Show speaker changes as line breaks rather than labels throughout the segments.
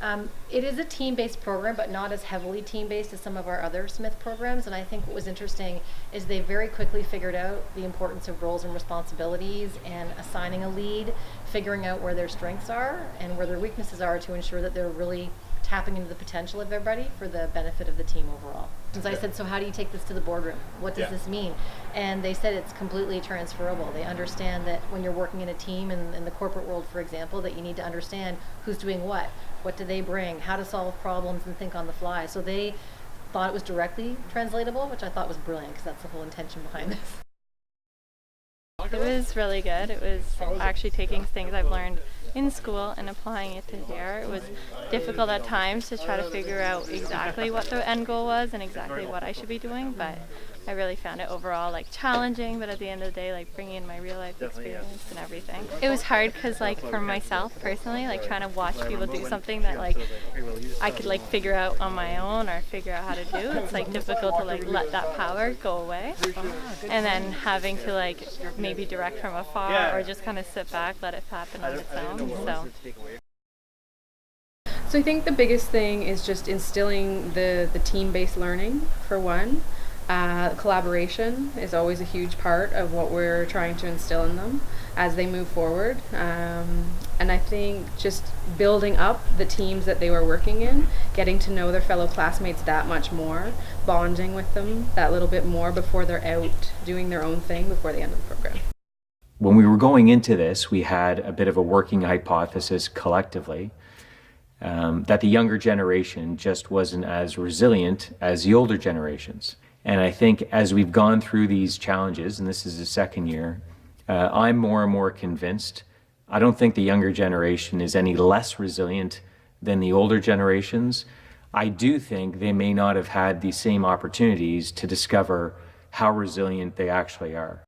It is a team-based program, but not as heavily team-based as some of our other Smith programs. And I think what was interesting is they very quickly figured out the importance of roles and responsibilities and assigning a lead, figuring out where their strengths are and where their weaknesses are to ensure that they're really tapping into the potential of everybody for the benefit of the team overall. Since I said, so how do you take this to the boardroom? What does this mean? And they said it's completely transferable. They understand that when you're working in a team in the corporate world, for example, that you need to understand who's doing what do they bring, how to solve problems and think on the fly. So they thought it was directly translatable, which I thought was brilliant because that's the whole intention behind this.
It was really good. It was actually taking things I've learned in school and applying it to here. It was difficult at times to try to figure out exactly what the end goal was and exactly what I should be doing, but I really found it overall like challenging, but at the end of the day, like bringing in my real life experience and everything. It was hard because like for myself personally, like trying to watch people do something that like I could like figure out on my own or figure out how to do. It's like difficult to like let that power go away. And then having to like maybe direct from afar or just kind of sit back, let it happen on its own.
So I think the biggest thing is just instilling the team-based learning for one. Collaboration is always a huge part of what we're trying to instill in them as they move forward. And I think just building up the teams that they were working in, getting to know their fellow classmates that much more, bonding with them that little bit more before they're out doing their own thing before the end of the program.
When we were going into this, we had a bit of a working hypothesis collectively that the younger generation just wasn't as resilient as the older generations. And I think as we've gone through these challenges, and this is the second year, I'm more and more convinced. I don't think the younger generation is any less resilient than the older generations. I do think they may not have had the same opportunities to discover how resilient they actually are.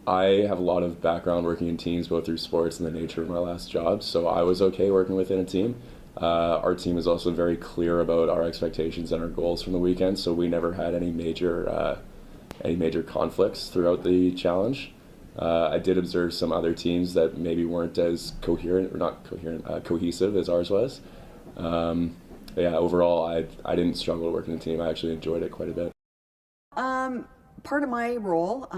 I have a lot of background working in teams, both through sports and the nature of my last job, so I was okay working within a team. Our team is also very clear about our expectations and our goals from the weekend, so we never had any major conflicts throughout the challenge. I did observe some other teams that maybe weren't as cohesive as ours was. Yeah, overall, I didn't struggle to work in a team. I actually enjoyed it quite a bit.
Part of my role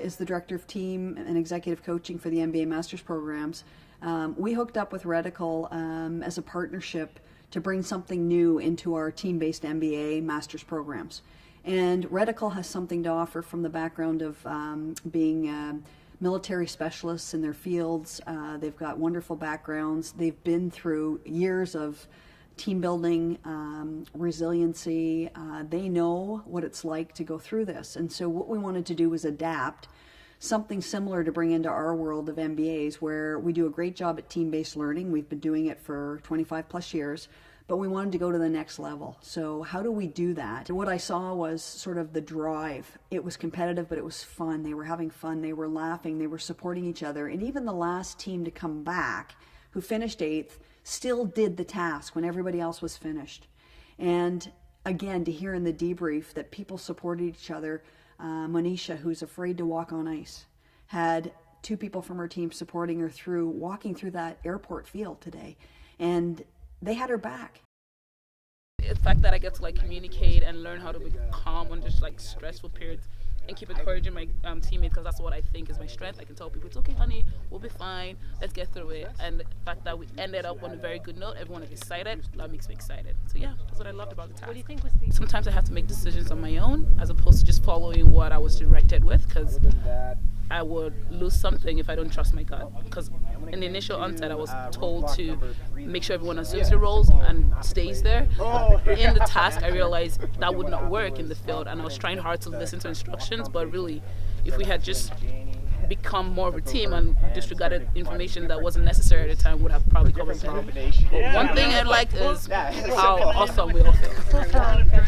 is the Director of Team and Executive Coaching for the MBA Master's Programs. We hooked up with Redical as a partnership to bring something new into our team-based MBA Master's Programs. And Redical has something to offer from the background of being military specialists in their fields. They've got wonderful backgrounds. They've been through years of team building, resiliency. They know what it's like to go through this. And so what we wanted to do was adapt something similar to bring into our world of MBAs, where we do a great job at team-based learning. We've been doing it for 25 plus years, but we wanted to go to the next level. So how do we do that? And what I saw was sort of the drive. It was competitive, but it was fun. They were having fun. They were laughing. They were supporting each other. And even the last team to come back, who finished 8th, still did the task when everybody else was finished. And again, to hear in the debrief that people supported each other. Monisha, who's afraid to walk on ice, had 2 people from her team supporting her through walking through that airport field today, and they had her back.
The fact that I get to like communicate and learn how to be calm on just like stressful periods and keep encouraging my teammates, because that's what I think is my strength. I can tell people, it's okay, honey, we'll be fine, let's get through it. And the fact that we ended up on a very good note, everyone is excited, that makes me excited. So yeah, that's what I loved about the task.
What do you think was the...
Sometimes I have to make decisions on my own as opposed to just following what I was directed with, because I would lose something if I don't trust my gut. Because in the initial onset, I was told to make sure everyone assumes their roles and stays there. In the task, I realized that would not work in the field, and I was trying hard to listen to instructions, but really, if we had just become more of a team and disregarded information that wasn't necessary at the time, would have probably covered better. But one thing I liked is how awesome we all feel.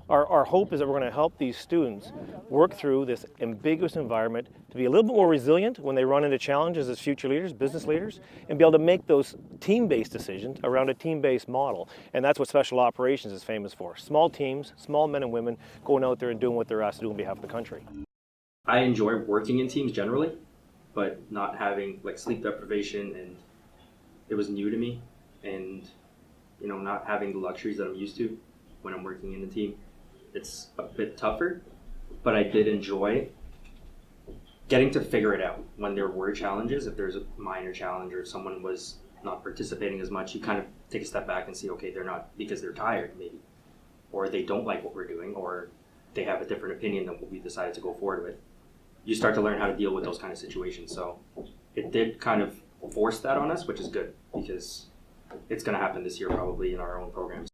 Our hope is that we're going to help these students work through this ambiguous environment to be a little bit more resilient when they run into challenges as future leaders, business leaders, and be able to make those team-based decisions around a team-based model. And that's what Special Operations is famous for. Small teams, small men and women going out there and doing what they're asked to do on behalf of the country.
I enjoy working in teams generally, but not having like sleep deprivation, and it was new to me. And You know, not having the luxuries that I'm used to when I'm working in a team. It's a bit tougher, but I did enjoy getting to figure it out when there were challenges. If there's a minor challenge or someone was not participating as much, you kind of take a step back and see, okay, they're not because they're tired maybe, or they don't like what we're doing, or they have a different opinion than what we decided to go forward with. You start to learn how to deal with those kind of situations. So it did kind of force that on us, which is good because it's going to happen this year probably in our own programs.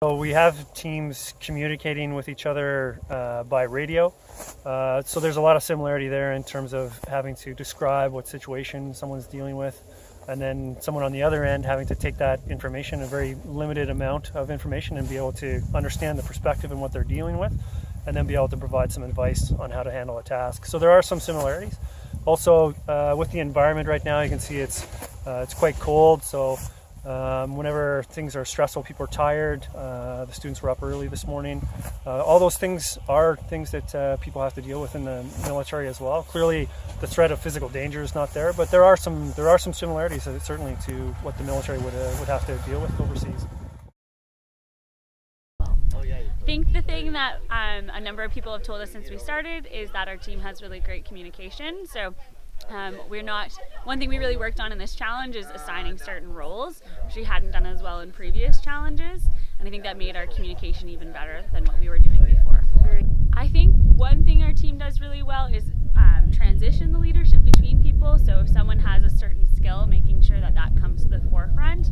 So we have teams communicating with each other by radio. So there's a lot of similarity there in terms of having to describe what situation someone's dealing with, and then someone on the other end having to take that information, a very limited amount of information, and be able to understand the perspective and what they're dealing with, and then be able to provide some advice on how to handle a task. So there are some similarities. Also, with the environment right now, you can see it's quite cold. So whenever things are stressful, people are tired. The students were up early this morning. All those things are things that people have to deal with in the military as well. Clearly, the threat of physical danger is not there, but there are some similarities certainly to what the military would have to deal with overseas.
I think the thing that a number of people have told us since we started is that our team has really great communication. So one thing we really worked on in this challenge is assigning certain roles, which we hadn't done as well in previous challenges. And I think that made our communication even better than what we were doing before. I think one thing our team does really well is transition the leadership between people. So if someone has a certain skill, making sure that that comes to the forefront,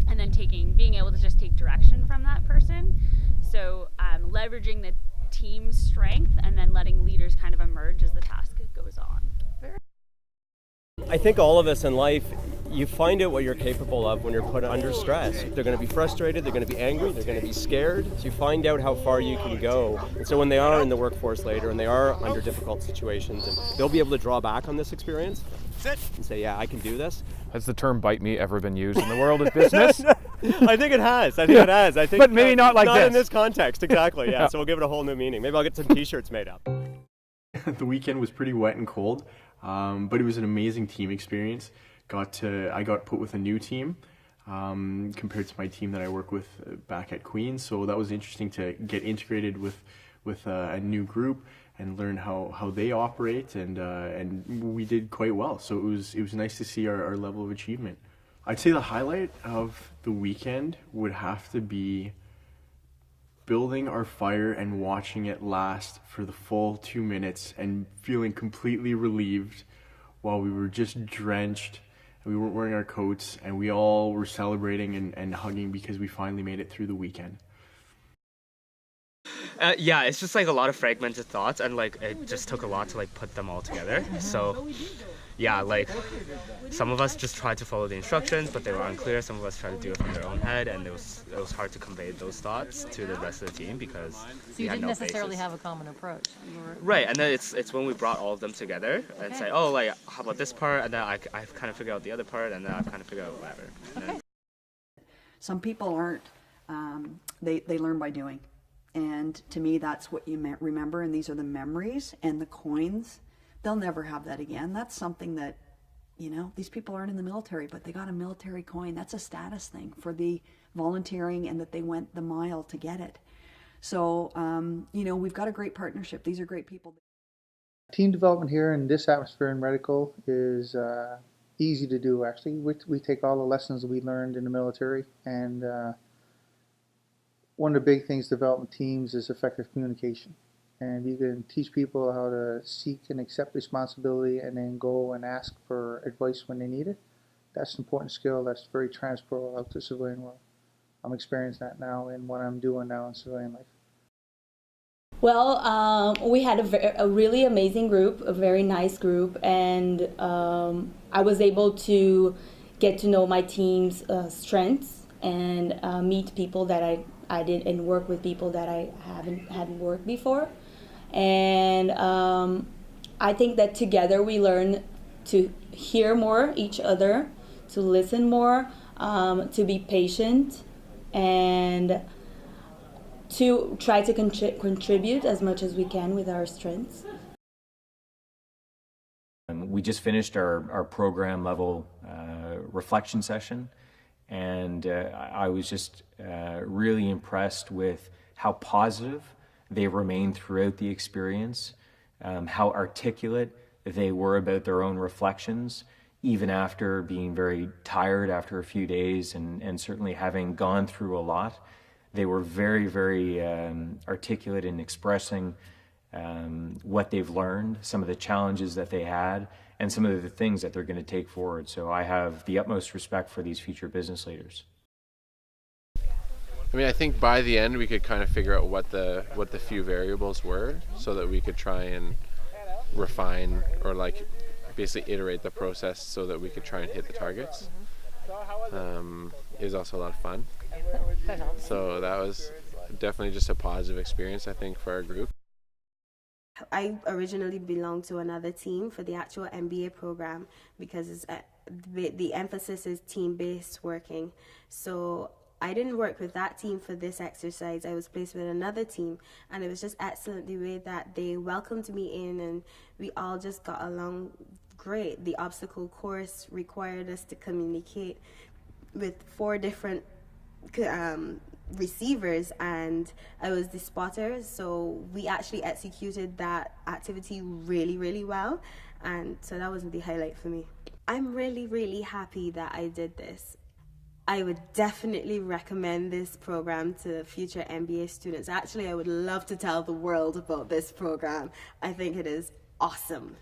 and then being able to just take direction from that person. So leveraging the team's strength and then letting leaders kind of emerge as the task goes on.
I think all of us in life, you find out what you're capable of when you're put under stress. They're going to be frustrated, they're going to be angry, they're going to be scared. So you find out how far you can go. And so when they are in the workforce later and they are under difficult situations, and they'll be able to draw back on this experience and say, yeah, I can do this.
Has the term "bite me" ever been used in the world of business?
I think it has. I think,
but maybe not like
not
this.
in this context, exactly. Yeah. So we'll give it a whole new meaning. Maybe I'll get some T-shirts made up.
The weekend was pretty wet and cold, but it was an amazing team experience. I got put with a new team compared to my team that I work with back at Queen's. So that was interesting to get integrated with a new group and learn how they operate, and we did quite well. So it was nice to see our level of achievement. I'd say the highlight of the weekend would have to be building our fire and watching it last for the full 2 minutes and feeling completely relieved while we were just drenched and we weren't wearing our coats, and we all were celebrating and hugging because we finally made it through the weekend.
Yeah, it's just like a lot of fragmented thoughts, and like it just took a lot to like put them all together. So yeah, like some of us just tried to follow the instructions, but they were unclear. Some of us tried to do it from their own head, and it was hard to convey those thoughts to the rest of the team because
So you didn't necessarily have a common approach.
Right, and then it's when we brought all of them together and say, oh, like how about this part, and then I kind of figure out the other part, and then I kind of figure out whatever.
Okay. Some people aren't. They learn by doing. And to me, that's what you remember, and these are the memories and the coins. They'll never have that again. That's something that, these people aren't in the military, but they got a military coin. That's a status thing for the volunteering and that they went the mile to get it. So, we've got a great partnership. These are great people.
Team development here in this atmosphere in Redical is easy to do, actually. We take all the lessons we learned in the military, and one of the big things developing teams is effective communication. And you can teach people how to seek and accept responsibility and then go and ask for advice when they need it. That's an important skill that's very transferable out to civilian world. I'm experiencing that now in what I'm doing now in civilian life.
Well, we had a really amazing group, a very nice group, and I was able to get to know my team's strengths and meet people that I did and work with people that I hadn't worked before. And I think that together we learn to hear more each other, to listen more, to be patient, and to try to contribute as much as we can with our strengths.
We just finished our program level reflection session, And I was just really impressed with how positive they remained throughout the experience, how articulate they were about their own reflections, even after being very tired after a few days and certainly having gone through a lot. They were very, very articulate in expressing what they've learned, some of the challenges that they had, and some of the things that they're going to take forward. So I have the utmost respect for these future business leaders.
I mean, I think by the end we could kind of figure out what the few variables were, so that we could try and refine or like basically iterate the process so that we could try and hit the targets. It was also a lot of fun. So that was definitely just a positive experience, I think, for our group.
I originally belonged to another team for the actual MBA program because the emphasis is team-based working. So I didn't work with that team for this exercise. I was placed with another team, and it was just excellent the way that they welcomed me in, and we all just got along great. The obstacle course required us to communicate with 4 different receivers, and I was the spotter, so we actually executed that activity really, really well, and so that was the highlight for me. I'm really, really happy that I did this. I would definitely recommend this program to future MBA students. Actually, I would love to tell the world about this program. I think it is awesome.